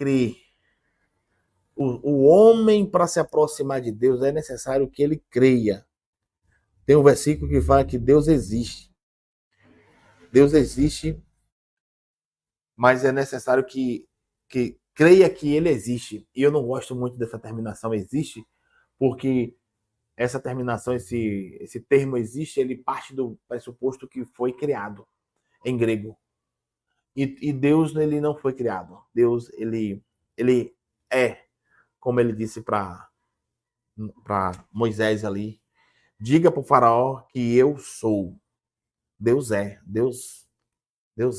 crê. O homem, para se aproximar de Deus, é necessário que ele creia. Tem um versículo que fala que Deus existe. Deus existe, mas é necessário que creia que ele existe. E eu não gosto muito dessa terminação existe, porque essa terminação, esse termo existe, ele parte do pressuposto que foi criado em grego. E Deus, ele não foi criado. Deus, ele é, como ele disse para Moisés ali, diga para o faraó que eu sou. Deus é, Deus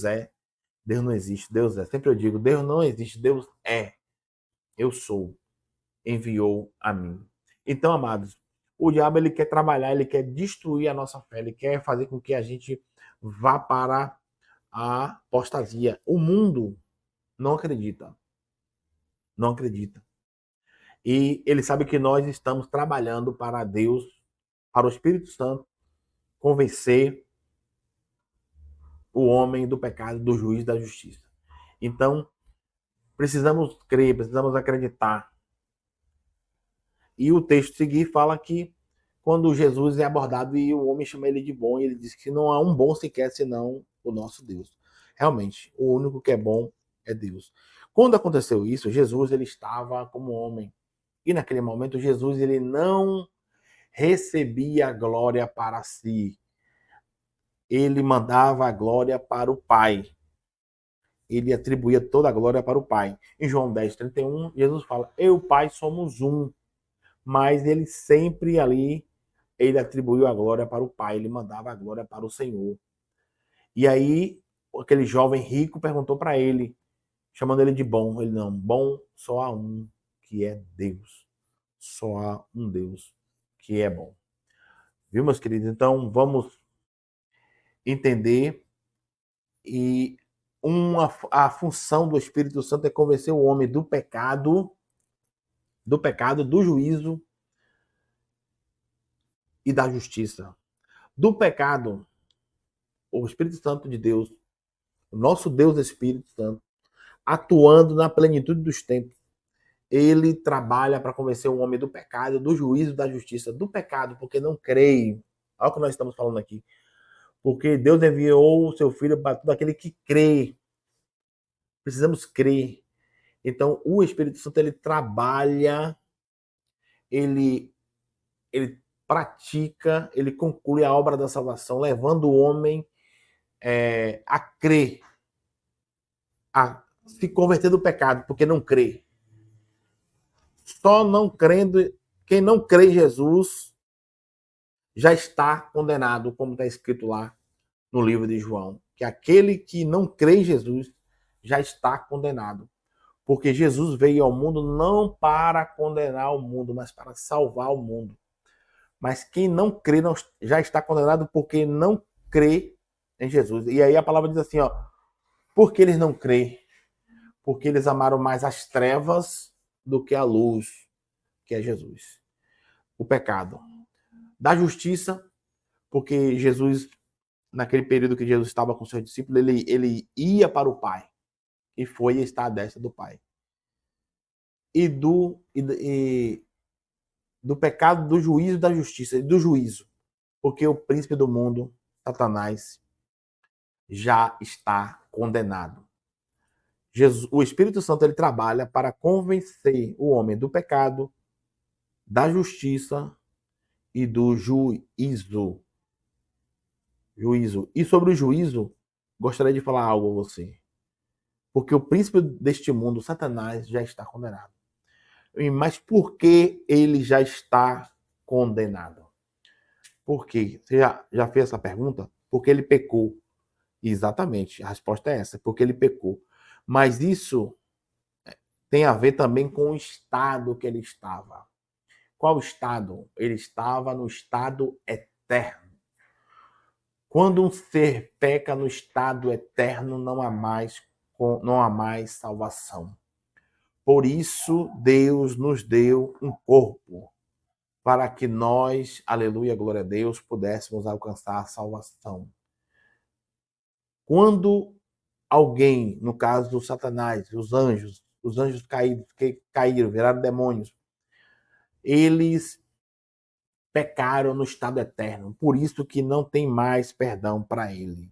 é, Deus não existe, Deus é. Sempre eu digo, Deus não existe, Deus é, eu sou, enviou a mim. Então, amados, o diabo ele quer trabalhar, ele quer destruir a nossa fé, ele quer fazer com que a gente vá para a apostasia. O mundo não acredita, não acredita. E ele sabe que nós estamos trabalhando para Deus, para o Espírito Santo, convencer o homem do pecado, do juízo, da justiça. Então, precisamos crer, precisamos acreditar. E o texto seguinte fala que quando Jesus é abordado e o homem chama ele de bom, ele diz que não há um bom sequer senão o nosso Deus. Realmente, o único que é bom é Deus. Quando aconteceu isso, Jesus ele estava como homem. E naquele momento, Jesus ele não recebia a glória para si. Ele mandava a glória para o Pai. Ele atribuía toda a glória para o Pai. Em João 10:31, Jesus fala, eu e o Pai somos um. Mas ele sempre ali, ele atribuiu a glória para o Pai, ele mandava a glória para o Senhor. E aí, aquele jovem rico perguntou para ele, chamando ele de bom. Ele não, bom só há um, que é Deus. Só há um Deus que é bom. Viu, meus queridos? Então, vamos entender e a função do Espírito Santo é convencer o homem do pecado, do juízo e da justiça. Do pecado, o Espírito Santo de Deus, o nosso Deus Espírito Santo, atuando na plenitude dos tempos, ele trabalha para convencer o homem do pecado, do juízo, da justiça, do pecado, porque não creio. Olha o que nós estamos falando aqui. Porque Deus enviou o seu Filho para todo aquele que crê. Precisamos crer. Então, o Espírito Santo, ele trabalha, ele pratica, ele conclui a obra da salvação, levando o homem a crer, a se converter do pecado, porque não crê. Só não crendo, quem não crê em Jesus já está condenado, como está escrito lá no livro de João, que aquele que não crê em Jesus já está condenado. Porque Jesus veio ao mundo não para condenar o mundo, mas para salvar o mundo. Mas quem não crê já está condenado porque não crê em Jesus. E aí a palavra diz assim, ó, por que eles não creem? Porque eles amaram mais as trevas do que a luz, que é Jesus. O pecado. Da justiça, porque Jesus, naquele período que Jesus estava com seus discípulos, ele ia para o Pai. E foi estar à destra do Pai. E do pecado, do juízo, da justiça, e do juízo. Porque o príncipe do mundo, Satanás, já está condenado. Jesus, o Espírito Santo ele trabalha para convencer o homem do pecado, da justiça e do juízo. Juízo. E sobre o juízo, gostaria de falar algo a você. Porque o príncipe deste mundo, Satanás, já está condenado. Mas por que ele já está condenado? Por quê? Você já fez essa pergunta? Porque ele pecou. Exatamente, a resposta é essa, porque ele pecou. Mas isso tem a ver também com o estado que ele estava. Qual estado? Ele estava no estado eterno. Quando um ser peca no estado eterno, não há mais salvação. Por isso, Deus nos deu um corpo, para que nós, aleluia, glória a Deus, pudéssemos alcançar a salvação. Quando alguém, no caso do Satanás, os anjos, os anjos caídos, que caíram, viraram demônios, eles pecaram no estado eterno. Por isso que não tem mais perdão para ele.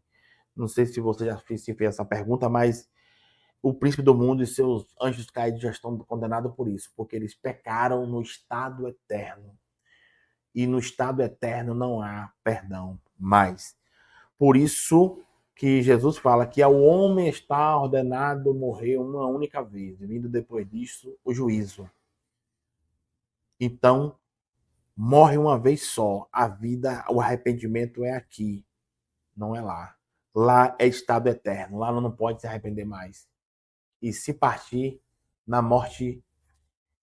Não sei se você já fez essa pergunta, mas o príncipe do mundo e seus anjos caídos já estão condenados por isso, porque eles pecaram no estado eterno. E no estado eterno não há perdão mais. Por isso que Jesus fala que ao homem está ordenado morrer uma única vez, vindo depois disso o juízo. Então, morre uma vez só. A vida, o arrependimento é aqui, não é lá. Lá é estado eterno, lá não pode se arrepender mais. E se partir na morte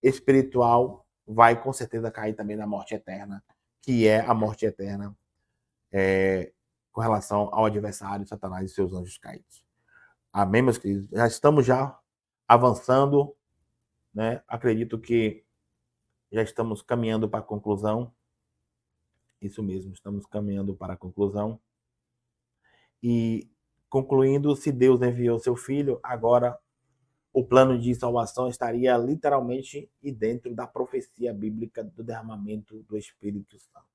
espiritual, vai com certeza cair também na morte eterna, que é a morte eterna com relação ao adversário, Satanás e seus anjos caídos. Amém, meus queridos? Já estamos avançando, né? Acredito que já estamos caminhando para a conclusão. Isso mesmo, estamos caminhando para a conclusão. E concluindo, se Deus enviou seu filho, agora o plano de salvação estaria literalmente dentro da profecia bíblica do derramamento do Espírito Santo.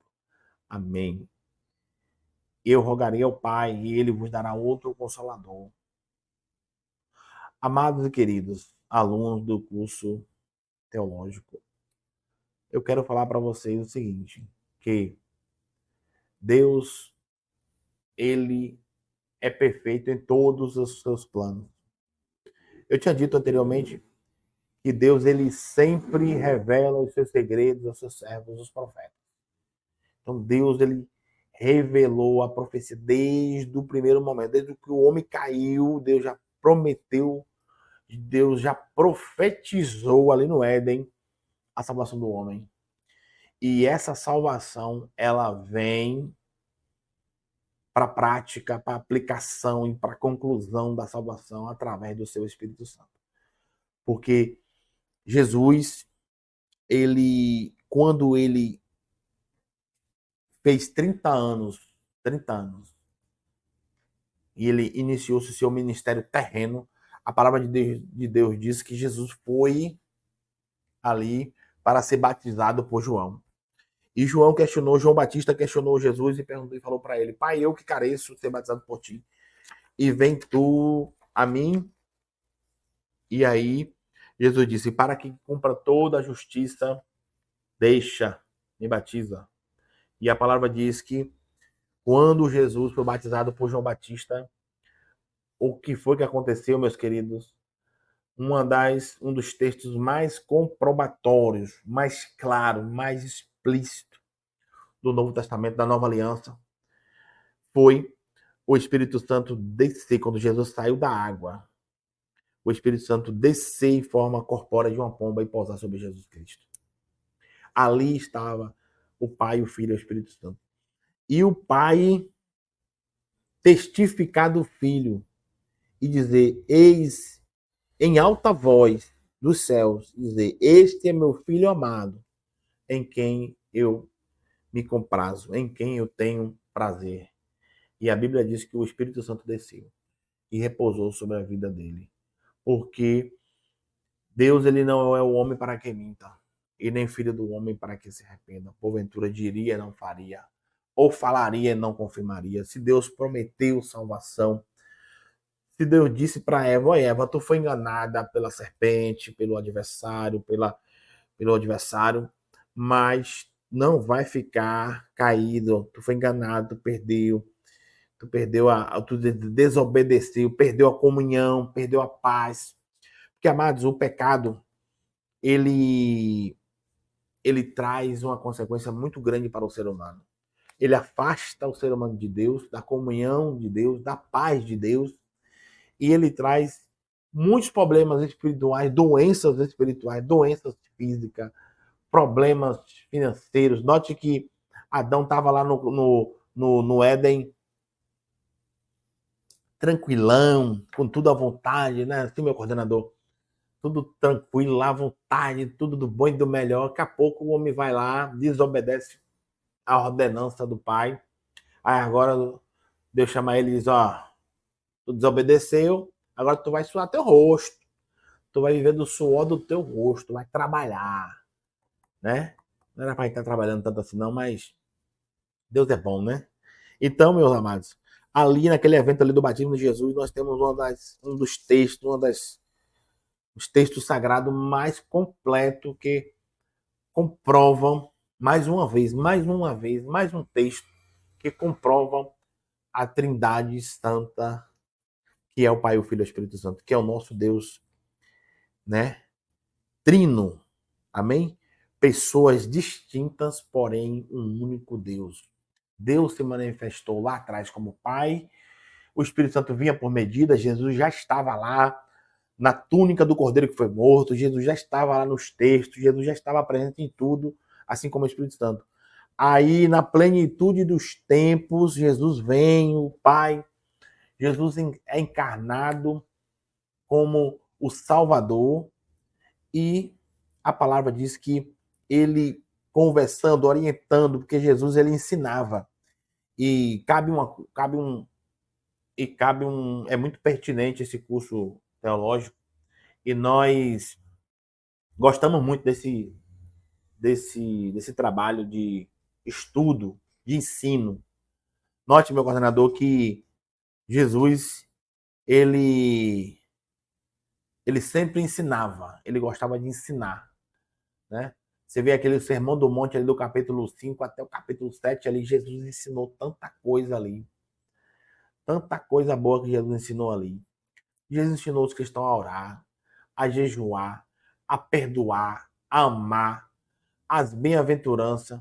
Amém. Eu rogarei ao Pai e ele vos dará outro consolador. Amados e queridos alunos do curso teológico, eu quero falar para vocês o seguinte, que Deus, ele é perfeito em todos os seus planos. Eu tinha dito anteriormente que Deus, ele sempre revela os seus segredos aos seus servos, os profetas. Então Deus, ele revelou a profecia desde o primeiro momento, desde que o homem caiu, Deus já prometeu, Deus já profetizou ali no Éden a salvação do homem. E essa salvação, ela vem para a prática, para a aplicação e para a conclusão da salvação através do seu Espírito Santo. Porque Jesus, ele, quando ele fez 30 anos, e ele iniciou seu ministério terreno, a palavra de Deus diz que Jesus foi ali para ser batizado por João. E João Batista questionou Jesus e perguntou e falou para ele: Pai, eu que careço de ser batizado por ti, e vem tu a mim? E aí Jesus disse: para que cumpra toda a justiça, deixa, me batiza. E a palavra diz que quando Jesus foi batizado por João Batista, o que foi que aconteceu, meus queridos? Um dos textos mais comprobatórios, mais claro, mais explícito do Novo Testamento, da Nova Aliança, foi o Espírito Santo descer, quando Jesus saiu da água, o Espírito Santo descer em forma corpórea de uma pomba e pousar sobre Jesus Cristo. Ali estava o Pai, o Filho e o Espírito Santo. E o Pai testificar do Filho e dizer: eis, em alta voz dos céus, dizer: este é meu Filho amado, em quem eu me comprazo, em quem eu tenho prazer. E a Bíblia diz que o Espírito Santo desceu e repousou sobre a vida dele. Porque Deus, ele não é o homem para que minta, e nem filho do homem para que se arrependa. Porventura diria, não faria, ou falaria e não confirmaria. Se Deus prometeu salvação, se Deus disse para Eva: ó Eva, tu foi enganada pela serpente, pelo adversário, pelo adversário, mas não vai ficar caído. Tu foi enganado, tu perdeu tu desobedeceu, perdeu a comunhão, perdeu a paz. Porque, amados, o pecado, ele traz uma consequência muito grande para o ser humano. Ele afasta o ser humano de Deus, da comunhão de Deus, da paz de Deus, e ele traz muitos problemas espirituais, doenças físicas, problemas financeiros. Note que Adão estava lá no Éden, tranquilão, com tudo à vontade, né? Assim, meu coordenador, tudo tranquilo, lá à vontade, tudo do bom e do melhor. Daqui a pouco o homem vai lá, desobedece a ordenança do pai. Aí agora Deus chama ele e diz: ó, tu desobedeceu, agora tu vai suar teu rosto, Tu vai viver do suor do teu rosto, vai trabalhar, né? Não era pra gente estar trabalhando tanto assim não, mas Deus é bom, né? Então, meus amados, ali naquele evento ali do batismo de Jesus, nós temos um dos textos, os textos sagrados mais completo que comprovam mais uma vez, mais um texto que comprovam a Trindade Santa, que é o Pai, o Filho e o Espírito Santo, que é o nosso Deus, né? Trino. Amém? Pessoas distintas, porém um único Deus. Deus se manifestou lá atrás como Pai, o Espírito Santo vinha por medida, Jesus já estava lá na túnica do Cordeiro que foi morto, Jesus já estava lá nos textos, Jesus já estava presente em tudo, assim como o Espírito Santo. Aí, na plenitude dos tempos, Jesus vem, o Pai, Jesus é encarnado como o Salvador, e a palavra diz que ele conversando, orientando, porque Jesus ele ensinava. E é muito pertinente esse curso teológico, e nós gostamos muito desse trabalho de estudo, de ensino. Note, meu coordenador, que Jesus ele sempre ensinava, ele gostava de ensinar, né? Você vê aquele Sermão do Monte ali do capítulo 5 até o capítulo 7 ali, Jesus ensinou tanta coisa boa que Jesus ensinou ali. Jesus ensinou os cristãos a orar, a jejuar, a perdoar, a amar, as bem-aventuranças.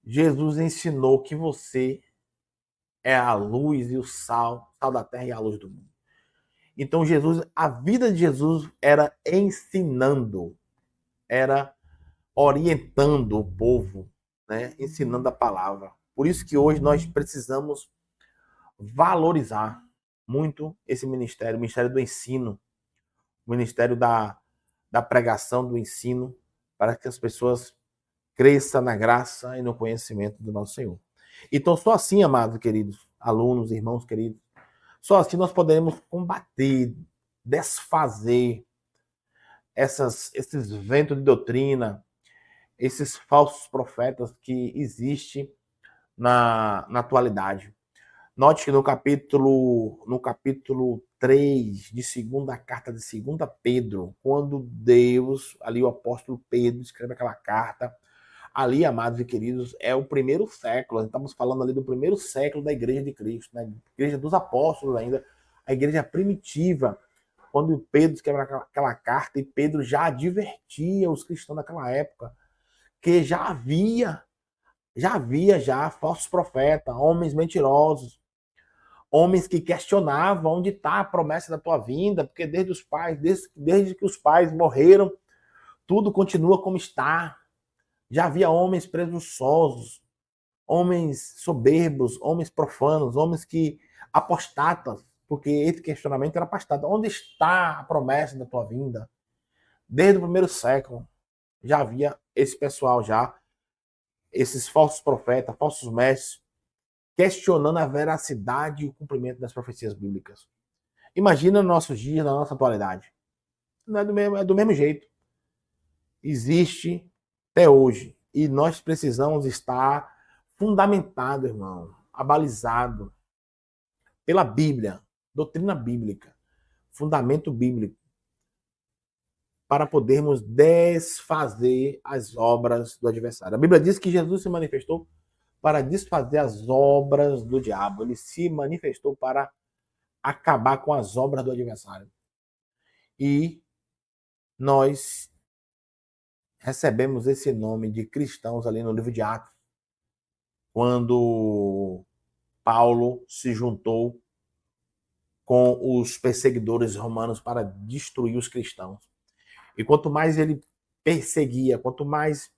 Jesus ensinou que você é a luz e o sal da terra e a luz do mundo. Então Jesus, a vida de Jesus era ensinando, era orientando o povo, né? Ensinando a palavra. Por isso que hoje nós precisamos valorizar muito esse ministério, o ministério do ensino, o ministério da pregação, do ensino, para que as pessoas cresçam na graça e no conhecimento do nosso Senhor. Então, só assim, amados queridos, alunos, irmãos queridos, só assim nós poderemos combater, desfazer esses ventos de doutrina, esses falsos profetas que existem na atualidade. Note que no capítulo 3 de segunda carta de 2 Pedro, quando Deus, ali o apóstolo Pedro escreve aquela carta, ali, amados e queridos, é o primeiro século, estamos falando ali do primeiro século da Igreja de Cristo, né? Igreja dos apóstolos ainda, a igreja primitiva, quando Pedro escreve aquela carta, e Pedro já advertia os cristãos daquela época, que já havia falsos profetas, homens mentirosos, homens que questionavam onde está a promessa da tua vinda, porque desde que os pais morreram, tudo continua como está. Já havia homens presunçosos, homens soberbos, homens profanos, homens que apostatas, porque esse questionamento era apostado. Onde está a promessa da tua vinda? Desde o primeiro século já havia esse pessoal esses falsos profetas, falsos mestres, questionando a veracidade e o cumprimento das profecias bíblicas. Imagina nos nossos dias, na nossa atualidade. Não é do mesmo jeito. Existe até hoje. E nós precisamos estar fundamentado, irmão, abalizado pela Bíblia, doutrina bíblica, fundamento bíblico, para podermos desfazer as obras do adversário. A Bíblia diz que Jesus se manifestou para desfazer as obras do diabo. Ele se manifestou para acabar com as obras do adversário. E nós recebemos esse nome de cristãos ali no livro de Atos, quando Paulo se juntou com os perseguidores romanos para destruir os cristãos. E quanto mais ele perseguia, quanto mais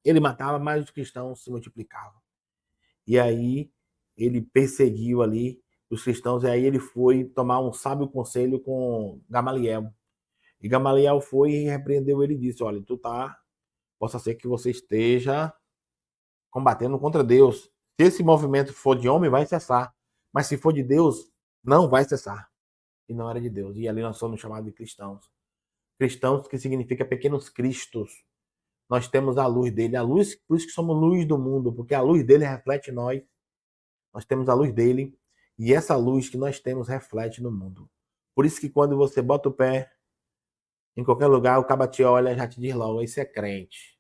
ele matava, mais os cristãos se multiplicavam. E aí ele perseguiu ali os cristãos, e aí ele foi tomar um sábio conselho com Gamaliel. E Gamaliel foi e repreendeu ele e disse: olha, possa ser que você esteja combatendo contra Deus. Se esse movimento for de homem, vai cessar. Mas se for de Deus, não vai cessar. E não era de Deus. E ali nós somos chamados de cristãos. Cristãos, que significa pequenos cristos. Nós temos a luz dele, a luz, por isso que somos luz do mundo, porque a luz dele reflete nós. Nós temos a luz dele e essa luz que nós temos reflete no mundo. Por isso que quando você bota o pé em qualquer lugar, o caba te olha e já te diz logo, esse é crente.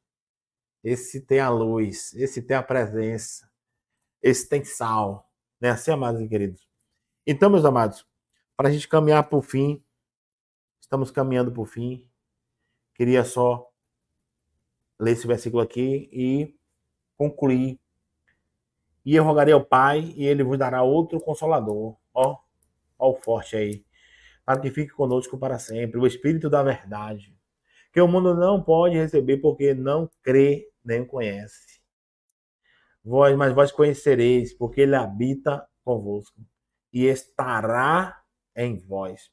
Esse tem a luz, esse tem a presença, esse tem sal. Não é assim, amados e queridos? Então, meus amados, para a gente caminhar para o fim, estamos caminhando para o fim. Queria só ler esse versículo aqui e concluir. E eu rogarei ao Pai, e ele vos dará outro consolador. Ó o forte aí. Para que fique conosco para sempre. O Espírito da verdade. Que o mundo não pode receber porque não crê nem o conhece. Mas vós conhecereis, porque ele habita convosco e estará em vós.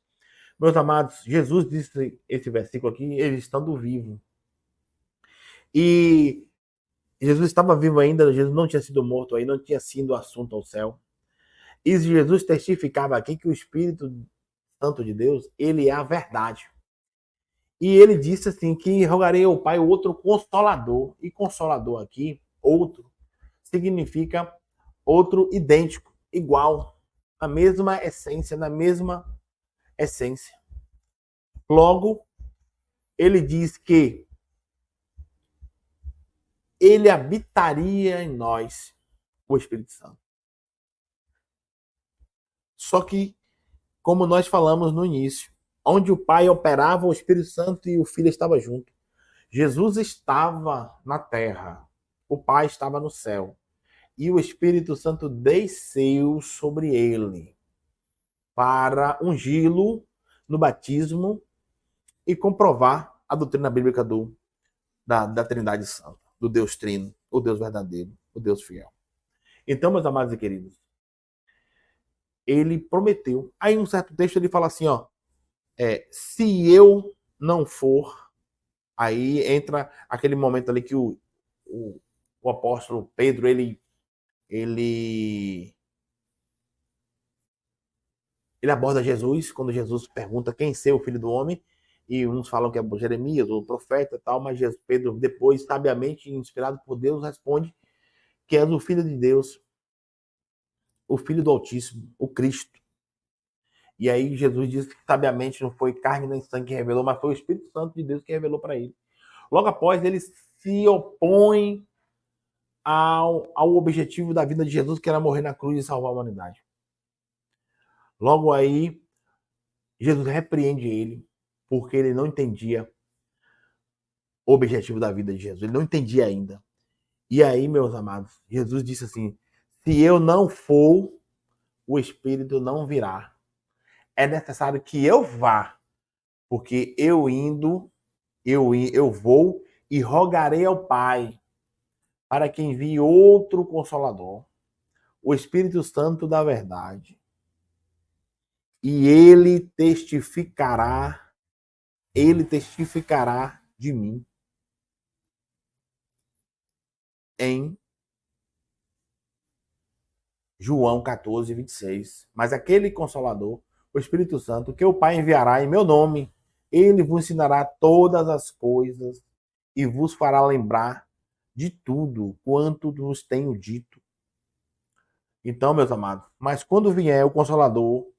Meus amados, Jesus disse esse versículo aqui, ele estando vivo. E Jesus estava vivo ainda, Jesus não tinha sido morto aí, não tinha sido assunto ao céu. E Jesus testificava aqui que o Espírito Santo de Deus, ele é a verdade. E ele disse assim, que rogarei ao Pai outro consolador. E consolador aqui, outro, significa outro idêntico, igual, a mesma essência, na mesma essência. Logo, ele diz que ele habitaria em nós, o Espírito Santo. Só que, como nós falamos no início, onde o Pai operava, o Espírito Santo e o Filho estavam juntos. Jesus estava na terra, o Pai estava no céu, e o Espírito Santo desceu sobre ele para ungí-lo no batismo e comprovar a doutrina bíblica da Trindade Santa, do Deus Trino, o Deus verdadeiro, o Deus fiel. Então, meus amados e queridos, ele prometeu. Aí, um certo texto, ele fala assim, ó, se eu não for, aí entra aquele momento ali que o apóstolo Pedro, ele aborda Jesus, quando Jesus pergunta quem ser o Filho do Homem, e uns falam que é Jeremias, o profeta e tal, mas Pedro depois, sabiamente, inspirado por Deus, responde que és o Filho de Deus, o Filho do Altíssimo, o Cristo. E aí Jesus diz que sabiamente não foi carne nem sangue que revelou, mas foi o Espírito Santo de Deus que revelou para ele. Logo após, ele se opõe ao objetivo da vida de Jesus, que era morrer na cruz e salvar a humanidade. Logo aí, Jesus repreende ele, porque ele não entendia o objetivo da vida de Jesus. Ele não entendia ainda. E aí, meus amados, Jesus disse assim, se eu não for, o Espírito não virá. É necessário que eu vá, porque eu indo, eu vou e rogarei ao Pai para que envie outro Consolador, o Espírito Santo da verdade. E ele testificará de mim em João 14, 26. Mas aquele Consolador, o Espírito Santo, que o Pai enviará em meu nome, ele vos ensinará todas as coisas e vos fará lembrar de tudo quanto vos tenho dito. Então, meus amados, mas quando vier o Consolador,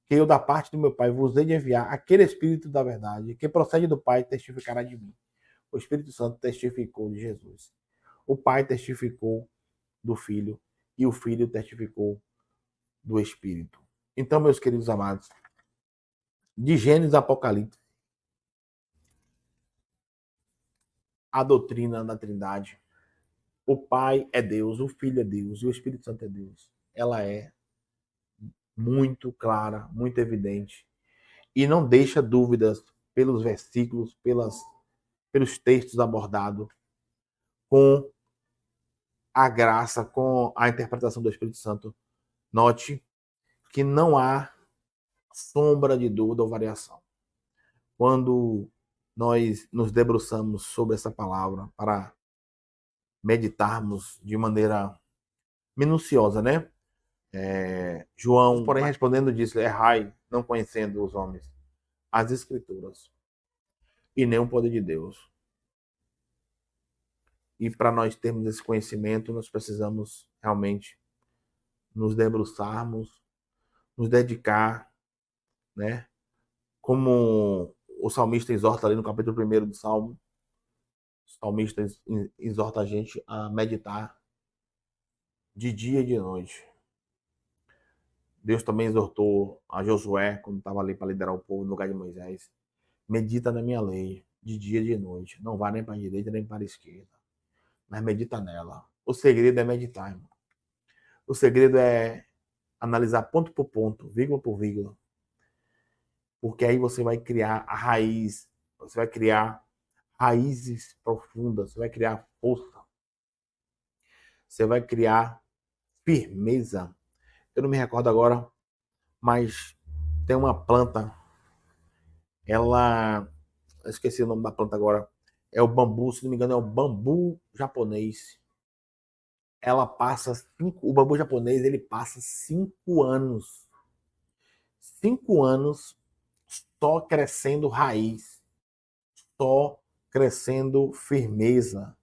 que eu da parte do meu Pai vos hei de enviar, aquele Espírito da verdade, que procede do Pai, testificará de mim. O Espírito Santo testificou de Jesus. O Pai testificou do Filho e o Filho testificou do Espírito. Então, meus queridos amados, de Gênesis a Apocalipse, a doutrina da Trindade, o Pai é Deus, o Filho é Deus e o Espírito Santo é Deus. Ela é muito clara, muito evidente e não deixa dúvidas pelos versículos, pelos textos abordados, com a graça, com a interpretação do Espírito Santo. Note que não há sombra de dúvida ou variação. Quando nós nos debruçamos sobre essa palavra para meditarmos de maneira minuciosa, né? João, porém, respondendo, disse: errai, não conhecendo os homens as Escrituras, e nem o poder de Deus. E para nós termos esse conhecimento, nós precisamos realmente nos debruçarmos, nos dedicar, né? Como o salmista exorta ali no capítulo 1 do Salmo, o salmista exorta a gente a meditar de dia e de noite. Deus também exortou a Josué, quando estava ali para liderar o povo no lugar de Moisés: medita na minha lei, de dia e de noite. Não vá nem para a direita nem para a esquerda, mas medita nela. O segredo é meditar, irmão. O segredo é analisar ponto por ponto, vírgula por vírgula. Porque aí você vai criar a raiz, você vai criar raízes profundas, você vai criar força, você vai criar firmeza. Eu não me recordo agora, mas tem uma planta, ela, eu esqueci o nome da planta agora, é o bambu, se não me engano é o bambu japonês. Ela passa o bambu japonês, ele passa 5 anos, 5 anos só crescendo raiz, só crescendo firmeza.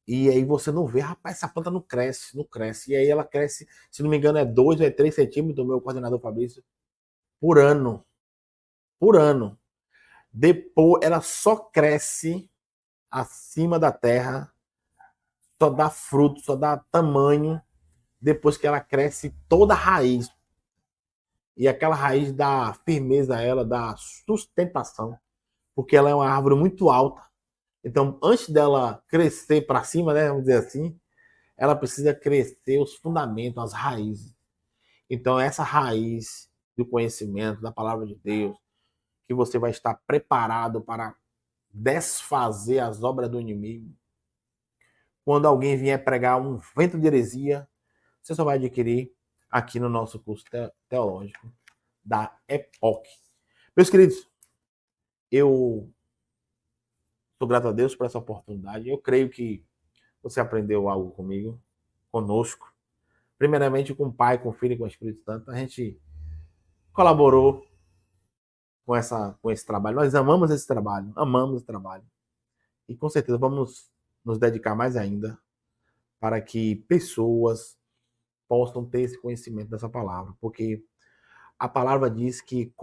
E aí você não vê, rapaz, essa planta não cresce, não cresce. E aí ela cresce, se não me engano, é 2 ou é 3 centímetros, o meu coordenador Fabrício, por ano. Por ano. Depois ela só cresce acima da terra, só dá fruto, só dá tamanho, depois que ela cresce toda a raiz. E aquela raiz dá firmeza a ela, dá sustentação, porque ela é uma árvore muito alta. Então, antes dela crescer para cima, né, vamos dizer assim, ela precisa crescer os fundamentos, as raízes. Então, essa raiz do conhecimento, da palavra de Deus, que você vai estar preparado para desfazer as obras do inimigo. Quando alguém vier pregar um vento de heresia, você só vai adquirir aqui no nosso curso teológico da EPOC. Meus queridos, eu sou grato a Deus por essa oportunidade. Eu creio que você aprendeu algo comigo, conosco. Primeiramente com o Pai, com o Filho e com o Espírito Santo. A gente colaborou com esse trabalho. Nós amamos esse trabalho, amamos esse trabalho. E com certeza vamos nos dedicar mais ainda para que pessoas possam ter esse conhecimento dessa palavra. Porque a palavra diz que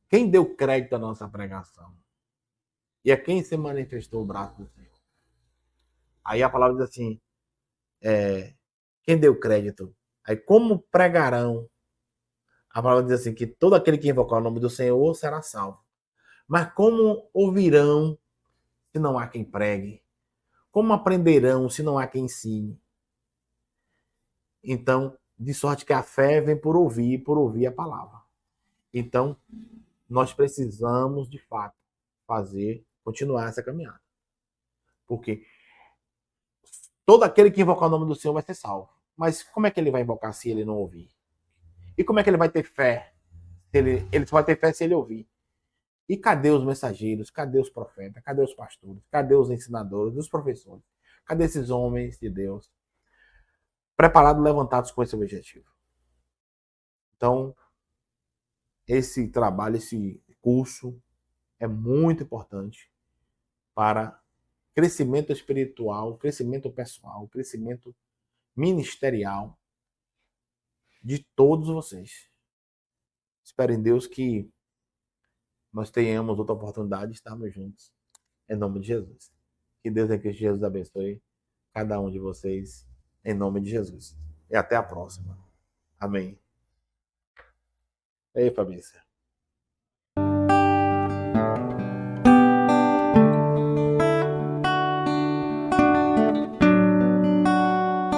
quem deu crédito à nossa pregação e a quem se manifestou o braço do Senhor. Aí a palavra diz assim, quem deu crédito? Aí como pregarão? A palavra diz assim, que todo aquele que invocar o nome do Senhor será salvo. Mas como ouvirão se não há quem pregue? Como aprenderão se não há quem ensine? Então, de sorte que a fé vem por ouvir a palavra. Então, nós precisamos, de fato, continuar essa caminhada. Porque todo aquele que invocar o nome do Senhor vai ser salvo. Mas como é que ele vai invocar se ele não ouvir? E como é que ele vai ter fé? Ele só vai ter fé se ele ouvir. E cadê os mensageiros? Cadê os profetas? Cadê os pastores? Cadê os ensinadores? Os professores? Cadê esses homens de Deus preparados, levantados com esse objetivo? Então, esse trabalho, esse curso é muito importante para crescimento espiritual, crescimento pessoal, crescimento ministerial de todos vocês. Espero em Deus que nós tenhamos outra oportunidade de estarmos juntos. Em nome de Jesus. Que Deus em Cristo Jesus abençoe cada um de vocês. Em nome de Jesus. E até a próxima. Amém. Ei, Fabrício.